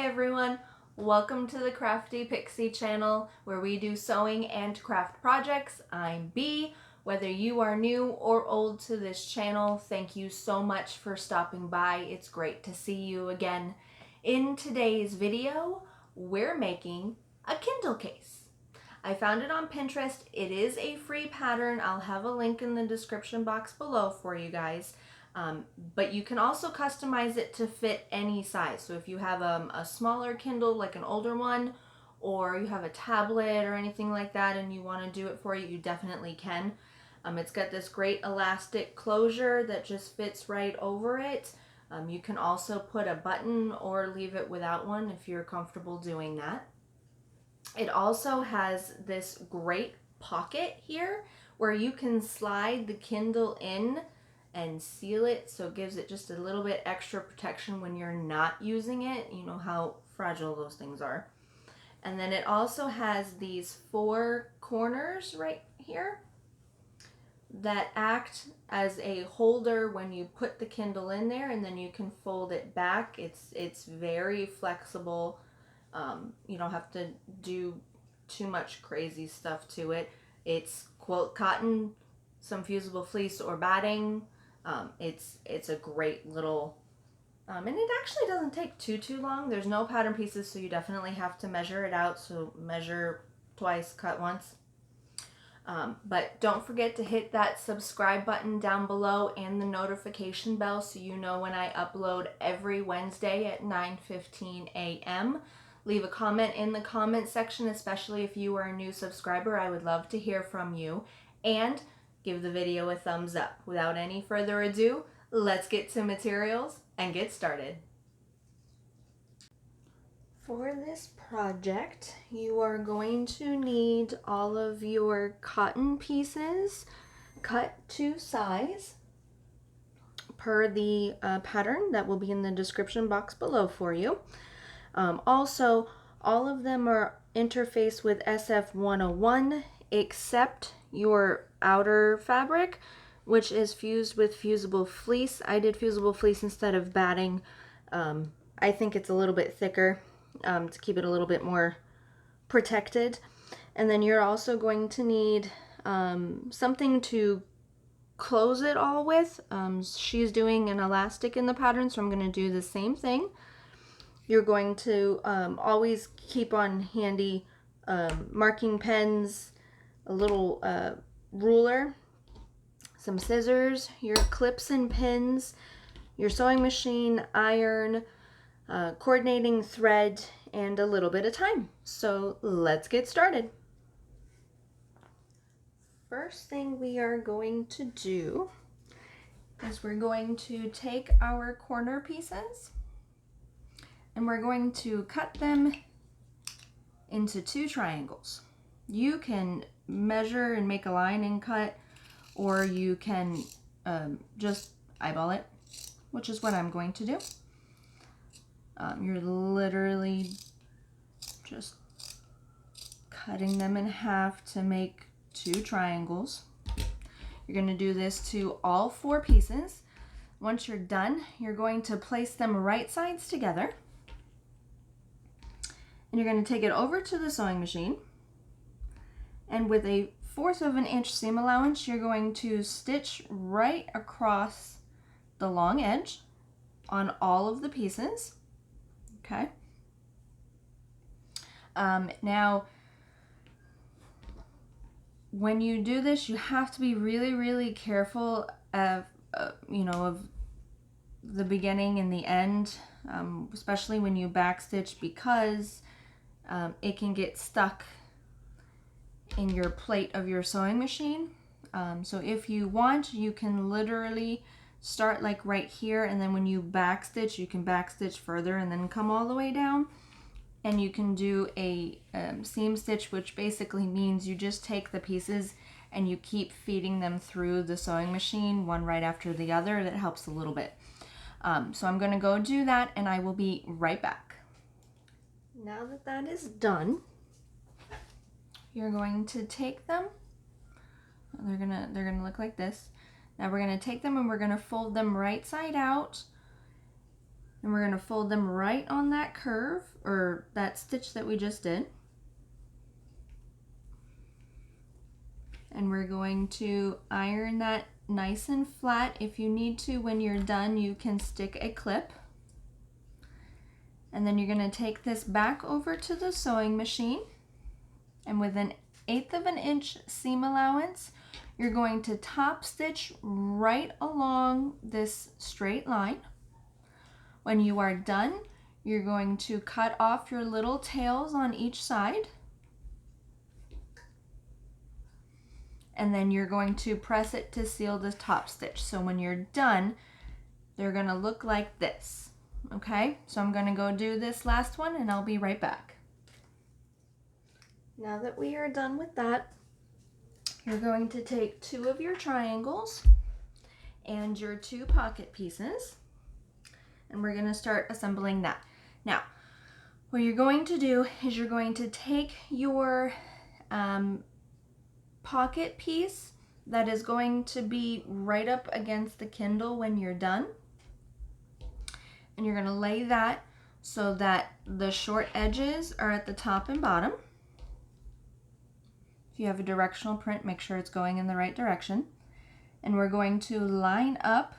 everyone, welcome to the Crafty Pixie channel where we do sewing and craft projects. I'm Bee. Whether you are new or old to this channel, thank you so much for stopping by. It's great to see you again. In today's video, we're making a Kindle case. I found it on Pinterest. It is a free pattern. I'll have a link in the description box below for you guys. But you can also customize it to fit any size. So if you have a smaller Kindle, like an older one, or you have a tablet or anything like that and you want to do it for you, you definitely can. It's got this great elastic closure that just fits right over it. You can also put a button or leave it without one if you're comfortable doing that. It also has this great pocket here where you can slide the Kindle in and seal it, so it gives it just a little bit extra protection when you're not using it. You know how fragile those things are. And then it also has these 4 corners right here that act as a holder when you put the Kindle in there, and then you can fold it back. It's very flexible. You don't have to do too much crazy stuff to it. It's quilt cotton, some fusible fleece or batting. It's a great little, and it actually doesn't take too long. There's no pattern pieces, so you definitely have to measure it out. So measure twice, cut once. But don't forget to hit that subscribe button down below and the notification bell so you know when I upload every Wednesday at 9:15 a.m. Leave a comment in the comment section, especially if you are a new subscriber. I would love to hear from you. And give the video a thumbs up. Without any further ado, let's get to materials and get started. For this project, you are going to need all of your cotton pieces cut to size per the pattern that will be in the description box below for you. Also, all of them are interfaced with SF 101 except your outer fabric, which is fused with fusible fleece. I did fusible fleece instead of batting. I think it's a little bit thicker to keep it a little bit more protected. And then you're also going to need something to close it all with. She's doing an elastic in the pattern, so I'm going to do the same thing. You're going to always keep on handy marking pens, a little ruler, some scissors, your clips and pins, your sewing machine, iron, coordinating thread, and a little bit of time. So let's get started. First thing we are going to do is we're going to take our corner pieces and we're going to cut them into 2 triangles. You can measure and make a line and cut, or you can just eyeball it, which is what I'm going to do. You're literally just cutting them in half to make 2 triangles. You're going to do this to all 4 pieces. Once you're done, you're going to place them right sides together. And you're going to take it over to the sewing machine, and with a 1/4 of an inch seam allowance, you're going to stitch right across the long edge on all of the pieces. Okay. Now, when you do this, you have to be really careful of of the beginning and the end, especially when you backstitch, because it can get stuck in your plate of your sewing machine. So if you want, you can literally start like right here, and then when you backstitch, you can backstitch further and then come all the way down. And you can do a seam stitch, which basically means you just take the pieces and you keep feeding them through the sewing machine, one right after the other. That helps a little bit. So I'm going to go do that, and I will be right back. Now that that is done, you're going to take them. They're gonna look like this. Now we're gonna take them and we're gonna fold them right side out And we're going to fold them right on that curve or that stitch that we just did. And we're going to iron that nice and flat. If you need to, when you're done, you can stick a clip. And then you're going to take this back over to the sewing machine, and with 1/8 of an inch seam allowance, you're going to top stitch right along this straight line. When you are done, you're going to cut off your little tails on each side. And then you're going to press it to seal the top stitch. So when you're done, they're going to look like this. Okay, so I'm going to go do this last one and I'll be right back. Now that we are done with that, you're going to take 2 of your triangles and your 2 pocket pieces, and we're going to start assembling that. Now, what you're going to do is you're going to take your pocket piece that is going to be right up against the Kindle when you're done, and you're going to lay that so that the short edges are at the top and bottom. If you have a directional print, make sure it's going in the right direction. And we're going to line up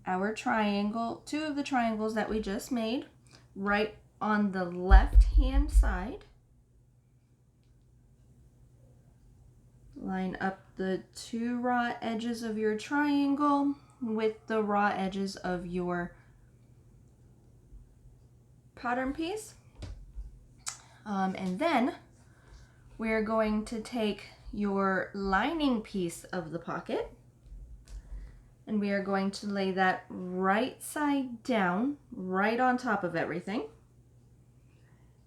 our triangle, 2 of the triangles that we just made, right on the left hand side. Line up the 2 raw edges of your triangle with the raw edges of your pattern piece. And then we're going to take your lining piece of the pocket, and we are going to lay that right side down, right on top of everything.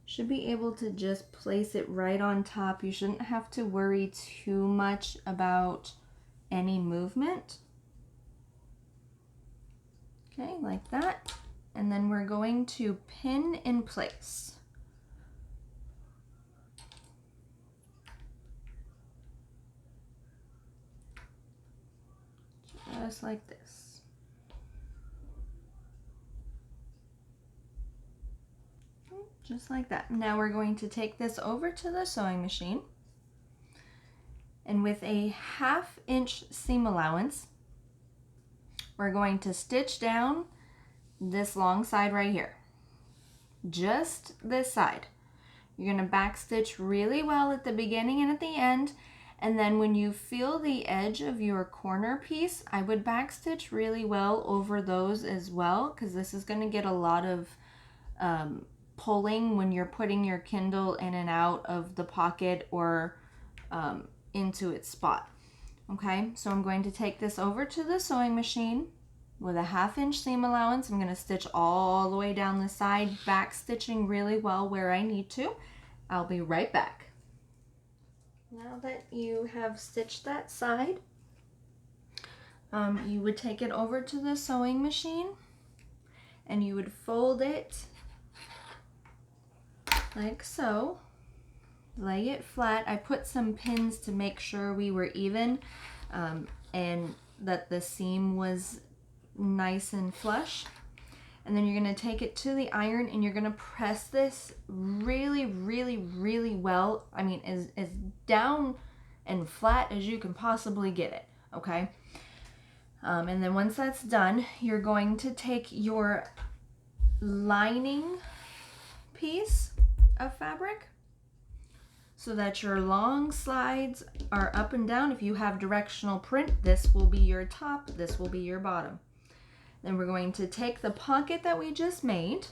Should be able to just place it right on top. You shouldn't have to worry too much about any movement. Okay, like that. And then we're going to pin in place. Just like this. Just like that. Now we're going to take this over to the sewing machine, and with a 1/2 inch seam allowance, we're going to stitch down this long side right here. Just this side. You're going to back stitch really well at the beginning and at the end. And then when you feel the edge of your corner piece, I would back stitch really well over those as well, because this is going to get a lot of pulling when you're putting your Kindle in and out of the pocket or into its spot. Okay, so I'm going to take this over to the sewing machine with a 1/2 inch seam allowance. I'm going to stitch all the way down the side, back stitching really well where I need to. I'll be right back. Now that you have stitched that side, you would take it over to the sewing machine and you would fold it like so. Lay it flat. I put some pins to make sure we were even and that the seam was nice and flush. And then you're going to take it to the iron and you're going to press this really, really, really well. I mean, as down and flat as you can possibly get it, okay? And then once that's done, you're going to take your lining piece of fabric so that your long slides are up and down. If you have directional print, this will be your top, this will be your bottom. Then we're going to take the pocket that we just made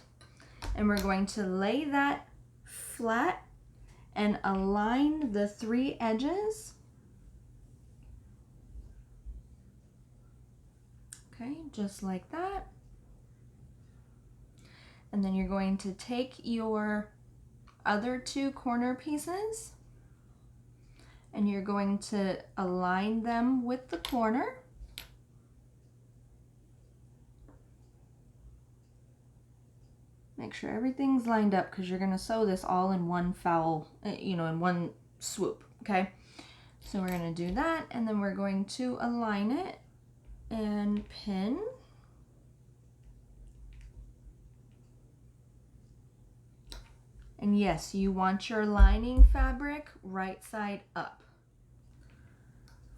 and we're going to lay that flat and align the 3 edges. Okay, just like that. And then you're going to take your other 2 corner pieces and you're going to align them with the corner. Make sure everything's lined up because you're going to sew this all in one foul, in one swoop, okay? So we're going to do that, and then we're going to align it and pin. And yes, you want your lining fabric right side up.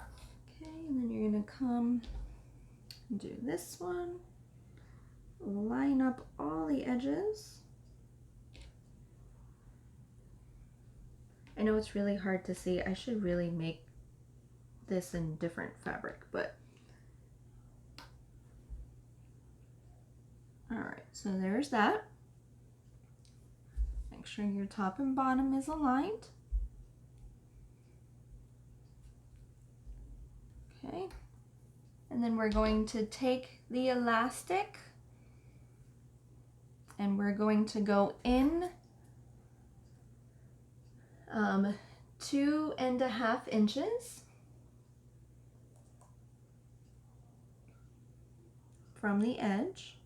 Okay, and then you're gonna come and do this one. Line up all the edges. I know it's really hard to see. I should really make this in different fabric, but all right, so there's that. Make sure your top and bottom is aligned. Okay, and then we're going to take the elastic and we're going to go in 2.5 inches from the edge.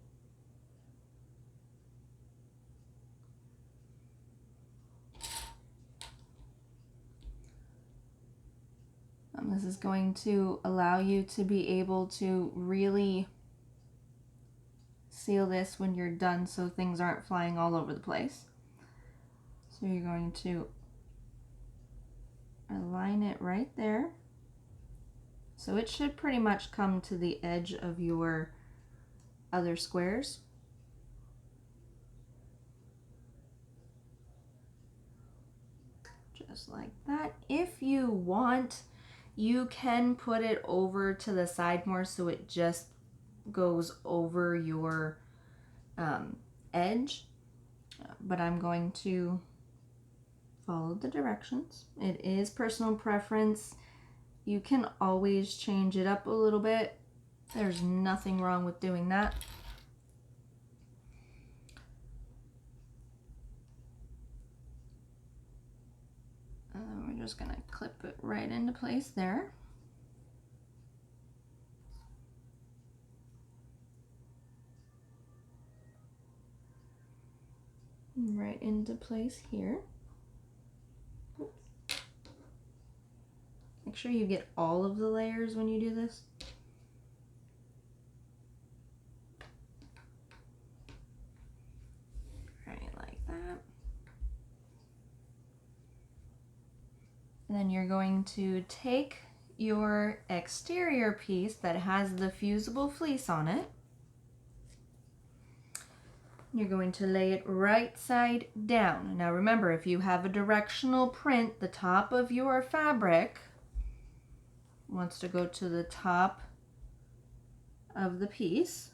This is going to allow you to be able to really seal this when you're done so things aren't flying all over the place. So you're going to align it right there. So it should pretty much come to the edge of your other squares. Just like that. If you want, you can put it over to the side more so it just goes over your edge, but I'm going to follow the directions. It is personal preference. You can always change it up a little bit. There's nothing wrong with doing that. And then we're just gonna clip it right into place there. Right into place here. Make sure you get all of the layers when you do this. Right, like that. And then you're going to take your exterior piece that has the fusible fleece on it. You're going to lay it right side down. Now remember, if you have a directional print, the top of your fabric wants to go to the top of the piece.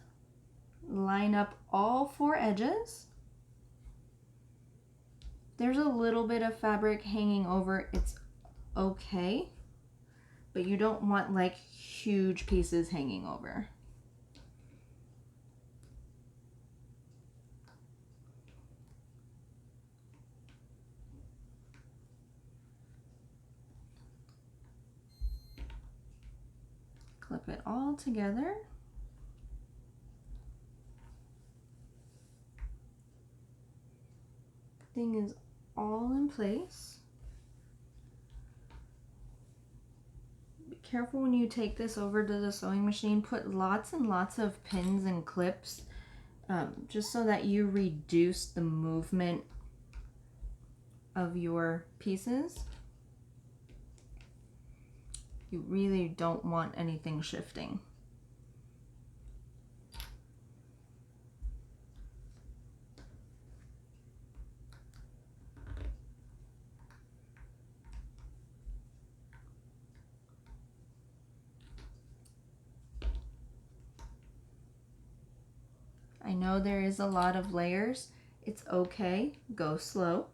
Line up all 4 edges. There's a little bit of fabric hanging over, it's okay, but you don't want like huge pieces hanging over. Clip it all together. Thing is all in place. Be careful when you take this over to the sewing machine. Put lots and lots of pins and clips just so that you reduce the movement of your pieces. You really don't want anything shifting. I know there is a lot of layers. It's okay. Go slow.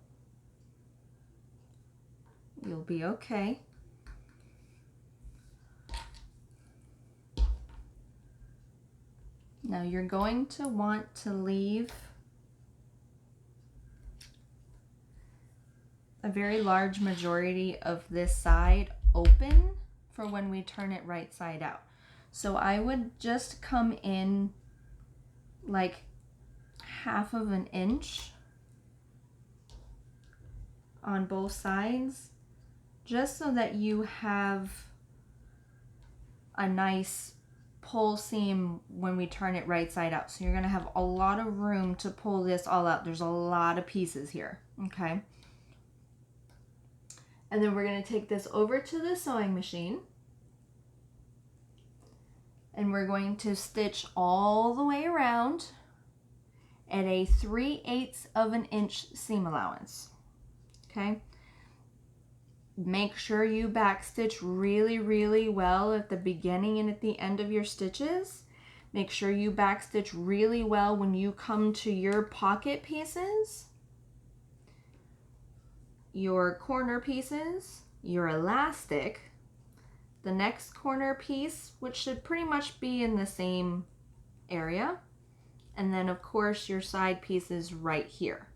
You'll be okay. Now you're going to want to leave a very large majority of this side open for when we turn it right side out. So I would just come in like 1/2 inch on both sides, just so that you have a nice pull seam when we turn it right side out. So you're gonna have a lot of room to pull this all out. There's a lot of pieces here, okay? And then we're gonna take this over to the sewing machine, and we're going to stitch all the way around at a 3/8 of an inch seam allowance, okay? Make sure you backstitch really, really well at the beginning and at the end of your stitches. Make sure you backstitch really well when you come to your pocket pieces, your corner pieces, your elastic, the next corner piece, which should pretty much be in the same area, and then of course your side pieces right here.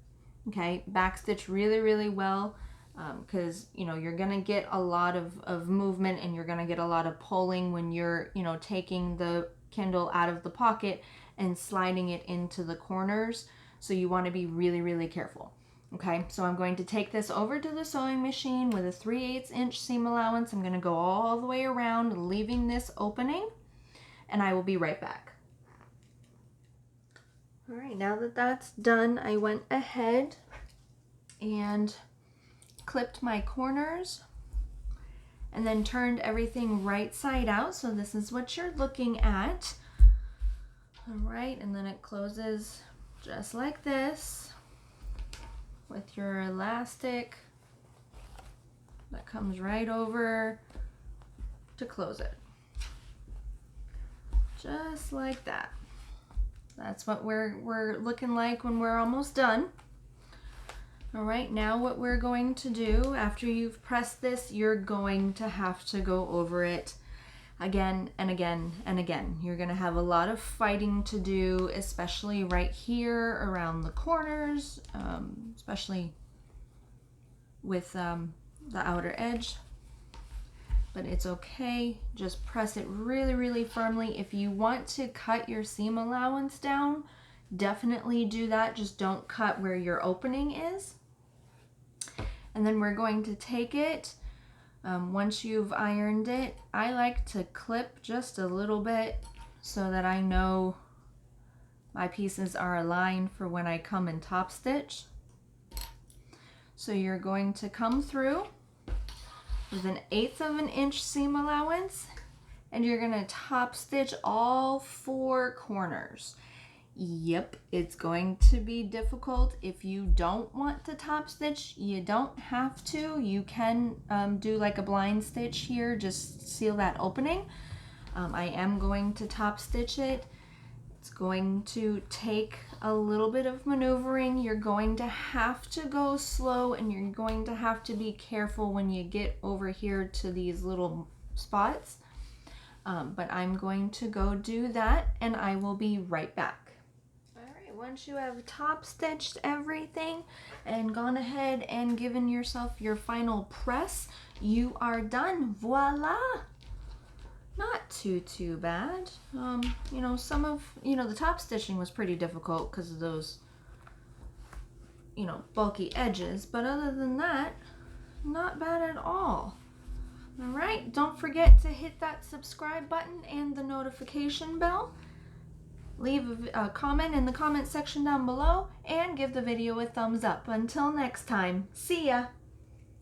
Okay, backstitch really, really well, because you know you're gonna get a lot of movement, and you're gonna get a lot of pulling when you're, you know, taking the Kindle out of the pocket and sliding it into the corners. So you want to be really, really careful. Okay, so I'm going to take this over to the sewing machine with a 3/8 inch seam allowance. I'm going to go all the way around, leaving this opening, and I will be right back. All right, now that that's done, I went ahead and clipped my corners and then turned everything right side out. So this is what you're looking at. All right, and then it closes just like this, with your elastic that comes right over to close it. Just like that. That's what we're looking like when we're almost done. All right, now what we're going to do after you've pressed this, you're going to have to go over it again and again and again. You're gonna have a lot of fighting to do, especially right here around the corners, especially with the outer edge, but it's okay. Just press it really, really firmly. If you want to cut your seam allowance down, definitely do that. Just don't cut where your opening is. And then we're going to take it, once you've ironed it, I like to clip just a little bit so that I know my pieces are aligned for when I come and top stitch. So you're going to come through with an 1/8 of an inch seam allowance, and you're going to top stitch all 4 corners. Yep, it's going to be difficult. If you don't want to top stitch, you don't have to. You can do like a blind stitch here, just seal that opening. I am going to top stitch it. It's going to take a little bit of maneuvering. You're going to have to go slow, and you're going to have to be careful when you get over here to these little spots. But I'm going to go do that, and I will be right back. Once you have top stitched everything and gone ahead and given yourself your final press, you are done. Voila! Not too bad. You know, some of, the top stitching was pretty difficult because of those, bulky edges, but other than that, not bad at all. All right, don't forget to hit that subscribe button and the notification bell. Leave a comment in the comment section down below and give the video a thumbs up. Until next time, see ya!